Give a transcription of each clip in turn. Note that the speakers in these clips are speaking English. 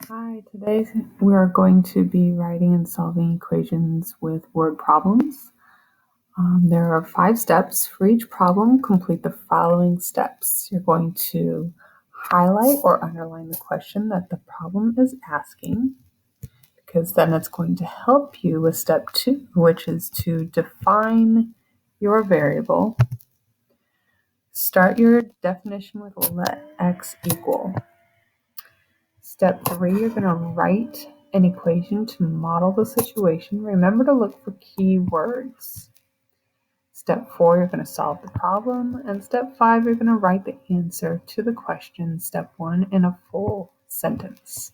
Hi, today we are going to be writing and solving equations with word problems. There are 5 steps. For each problem, complete the following steps. You're going to highlight or underline the question that the problem is asking, because then it's going to help you with step 2, which is to define your variable. Start your definition with let x equal. Step 3, you're going to write an equation to model the situation. Remember to look for keywords. Step 4, you're going to solve the problem. And step 5, you're going to write the answer to the question, step 1, in a full sentence.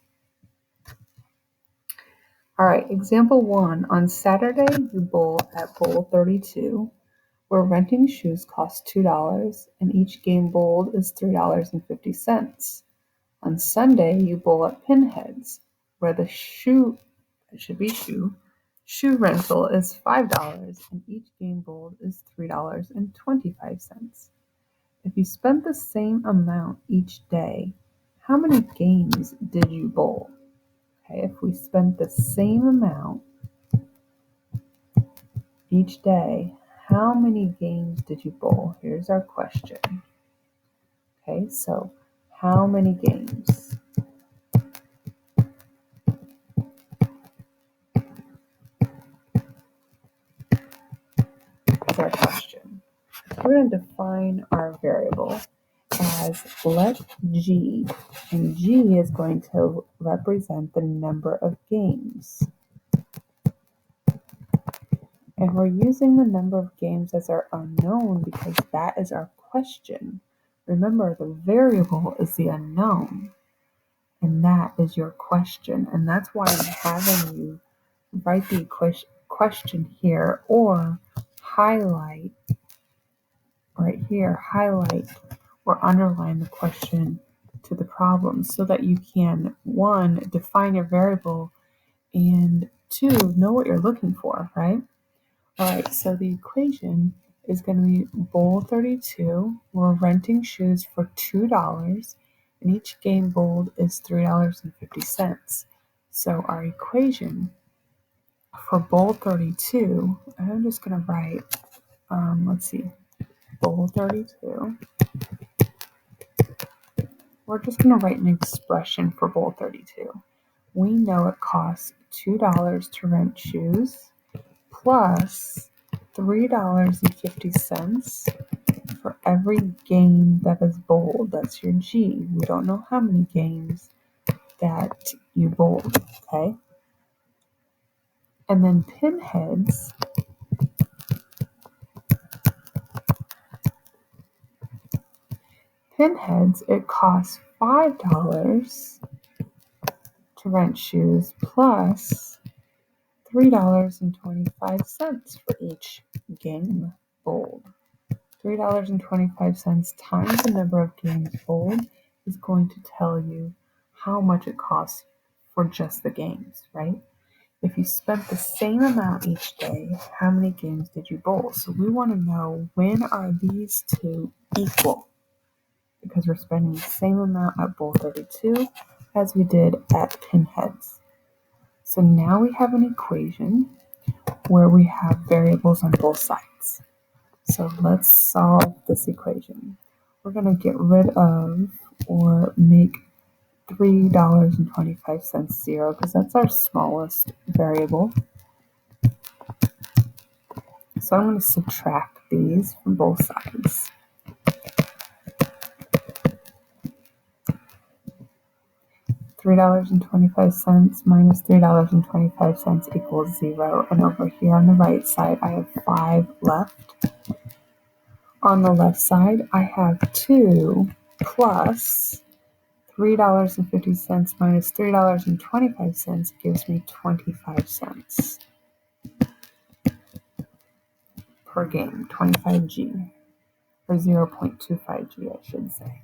All right, example 1. On Saturday, you bowl at Bowl 32, where renting shoes costs $2, and each game bowled is $3.50. On Sunday, you bowl at Pinheads, where the shoe rental is $5 and each game bowled is $3.25. If you spent the same amount each day, how many games did you bowl? Okay, if we spent the same amount each day, how many games did you bowl? Here's our question. Okay, so how many games? That's our question. We're going to define our variable as let G, and G is going to represent the number of games. And we're using the number of games as our unknown because that is our question. Remember, the variable is the unknown, and that is your question. And that's why I'm having you write the question here or highlight right here, highlight or underline the question to the problem so that you can, 1, define your variable, and 2, know what you're looking for, right? All right, so the equation is going to be Bowl 32. We're renting shoes for $2, and each game bowled is $3.50. So our equation for Bowl 32, I'm just going to write, Bowl 32. We're just going to write an expression for Bowl 32. We know it costs $2 to rent shoes plus $3.50 for every game that is bowled. That's your G. We don't know how many games that you bowled, okay? And then Pinheads, it costs $5 to rent shoes plus $3.25 for each game bowled. $3.25 times the number of games bowled is going to tell you how much it costs for just the games, right? If you spent the same amount each day, how many games did you bowl? So we want to know, when are these two equal? Because we're spending the same amount at Bowl 32 as we did at Pinheads. So now we have an equation where we have variables on both sides. So let's solve this equation. We're going to get rid of or make $3.25 zero because that's our smallest variable. So I'm going to subtract these from both sides. $3.25 minus $3.25 equals 0. And over here on the right side, I have 5 left. On the left side, I have 2 plus $3.50 minus $3.25 gives me 25 cents per game, 25G, or 0.25G, I should say.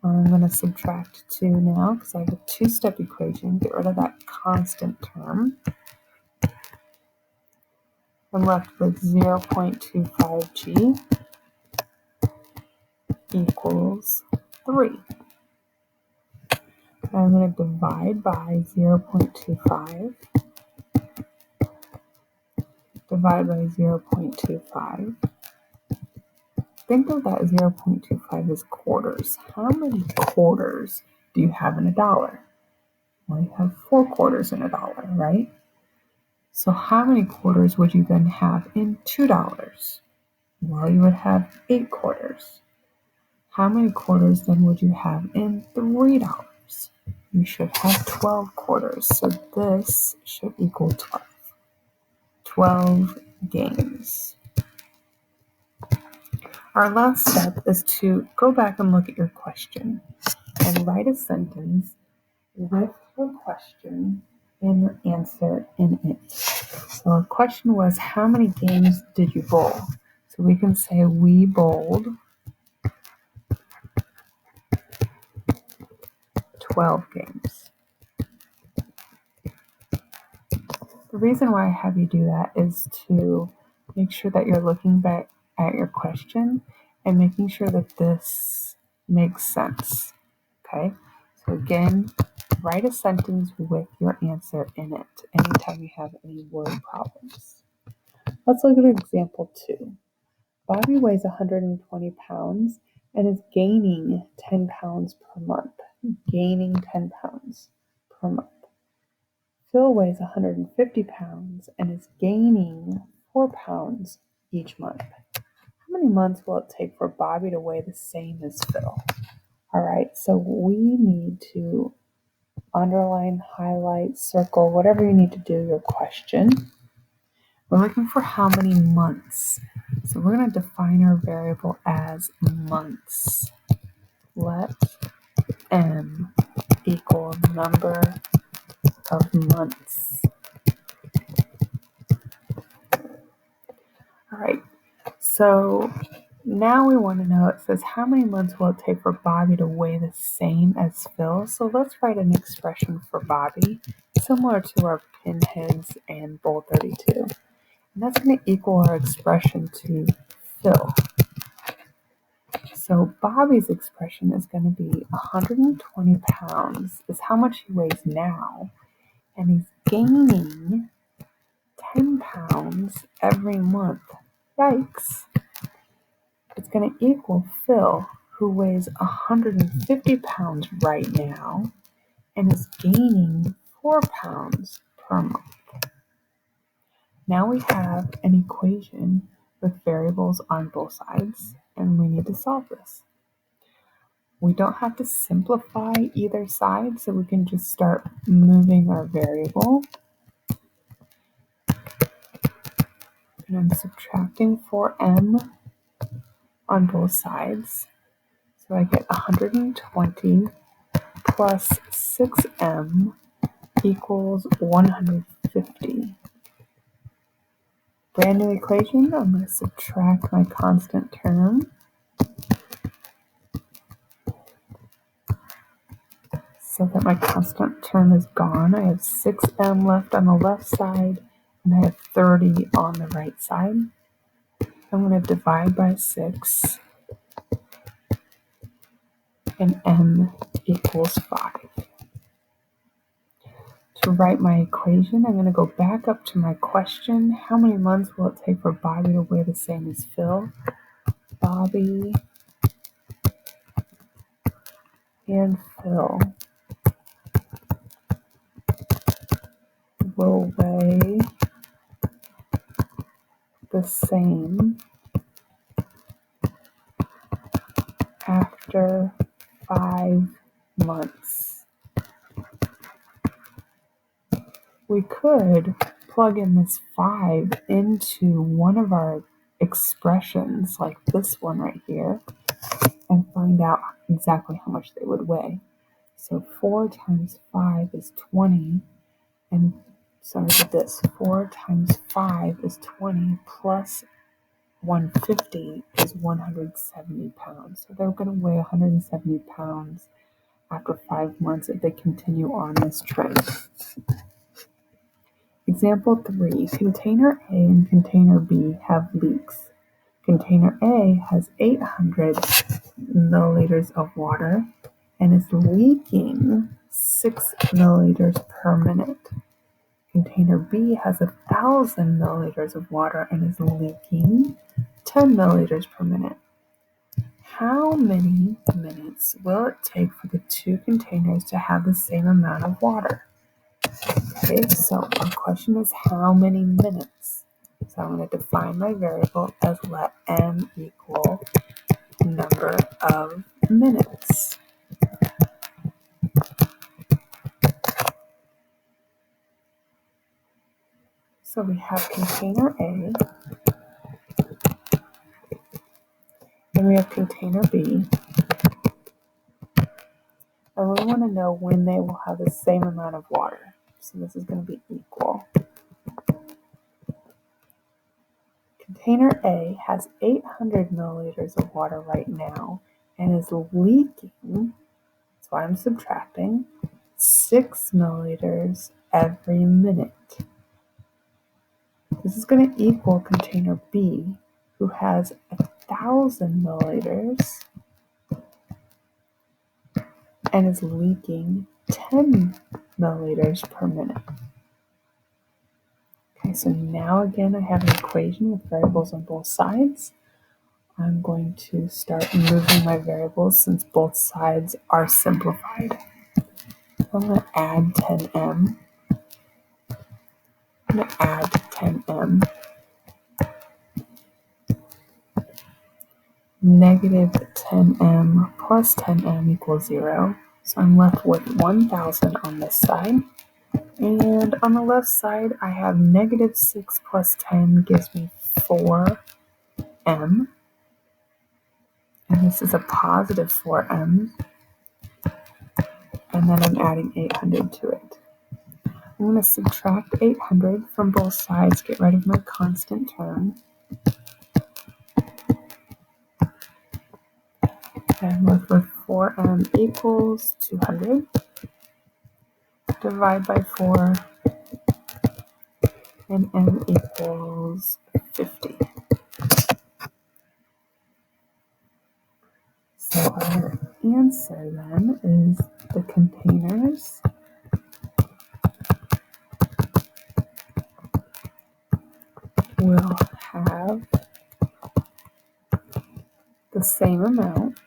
I'm going to subtract 2 now because I have a 2-step equation. Get rid of that constant term. I'm left with 0.25G equals 3. I'm going to divide by 0.25. Divide by 0.25. Think of that 0.25 as quarters. How many quarters do you have in a dollar? Well, you have 4 quarters in a dollar, right? So how many quarters would you then have in $2? Well, you would have 8 quarters. How many quarters then would you have in $3? You should have 12 quarters. So this should equal 12. 12 games. Our last step is to go back and look at your question and write a sentence with your question and your answer in it. So our question was, how many games did you bowl? So we can say we bowled 12 games. The reason why I have you do that is to make sure that you're looking back at your question and making sure that this makes sense. Okay? So again, write a sentence with your answer in it anytime you have any word problems. Let's look at example 2. Bobby weighs 120 pounds and is gaining 10 pounds per month. Gaining 10 pounds per month. Phil weighs 150 pounds and is gaining 4 pounds each month. How many months will it take for Bobby to weigh the same as Phil? All right, so we need to underline, highlight, circle, whatever you need to do your question. We're looking for how many months. So we're going to define our variable as months. Let m equal number of months. All right, so now we want to know, it says how many months will it take for Bobby to weigh the same as Phil? So let's write an expression for Bobby, similar to our pinheads and bowl 32. And that's going to equal our expression to Phil. So Bobby's expression is going to be 120 pounds is how much he weighs now. And he's gaining 10 pounds every month. Yikes. It's going to equal Phil, who weighs 150 pounds right now and is gaining 4 pounds per month. Now we have an equation with variables on both sides, and we need to solve this. We don't have to simplify either side, so we can just start moving our variable. And I'm subtracting 4m on both sides. So I get 120 plus 6m equals 150. Brand new equation, I'm going to subtract my constant term. So that my constant term is gone. I have 6m left on the left side, and I have 30 on the right side. I'm going to divide by 6, and m equals 5. To write my equation, I'm going to go back up to my question. How many months will it take for Bobby to weigh the same as Phil? Bobby and Phil will weigh the same after 5 months. We could plug in this 5 into one of our expressions, like this one right here, and find out exactly how much they would weigh. So 4 times 5 is 20, and sorry for this, 4 times 5 is 20 plus 150 is 170 pounds. So they're going to weigh 170 pounds after 5 months if they continue on this trend. Example 3, container A and container B have leaks. Container A has 800 milliliters of water and is leaking 6 milliliters per minute. Container B has 1,000 milliliters of water and is leaking 10 milliliters per minute. How many minutes will it take for the two containers to have the same amount of water? Okay, so our question is how many minutes? So I'm going to define my variable as let m equal number of minutes. So we have container A, and we have container B, and we want to know when they will have the same amount of water. So this is going to be equal. Container A has 800 milliliters of water right now and is leaking, that's why I'm subtracting, 6 milliliters every minute. This is going to equal container B, who has 1,000 milliliters and is leaking 10 milliliters per minute. Okay, so now again I have an equation with variables on both sides. I'm going to start moving my variables since both sides are simplified. I'm going to add 10m. I'm going to add 10m. Negative 10m plus 10m equals 0. So I'm left with 1,000 on this side. And on the left side, I have negative 6 plus 10 gives me 4m. And this is a positive 4m. And then I'm adding 800 to it. I'm going to subtract 800 from both sides, get rid of my constant term. And left with 4m equals 200. Divide by 4, and m equals 50. So our answer then is the containers will have the same amount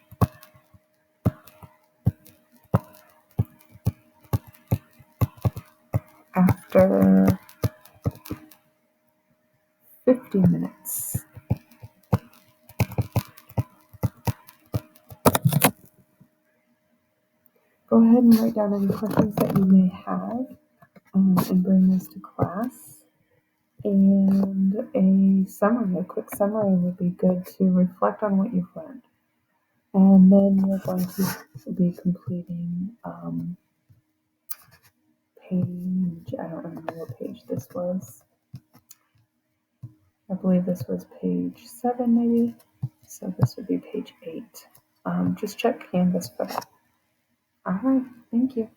after 50 minutes. Go ahead and write down any questions that you may have and bring this to class. And a quick summary would be good to reflect on what you've learned. And then you're going to be completing page, I don't remember what page this was. I believe this was page 7 maybe. So this would be page 8. Just check Canvas for that. All right, thank you.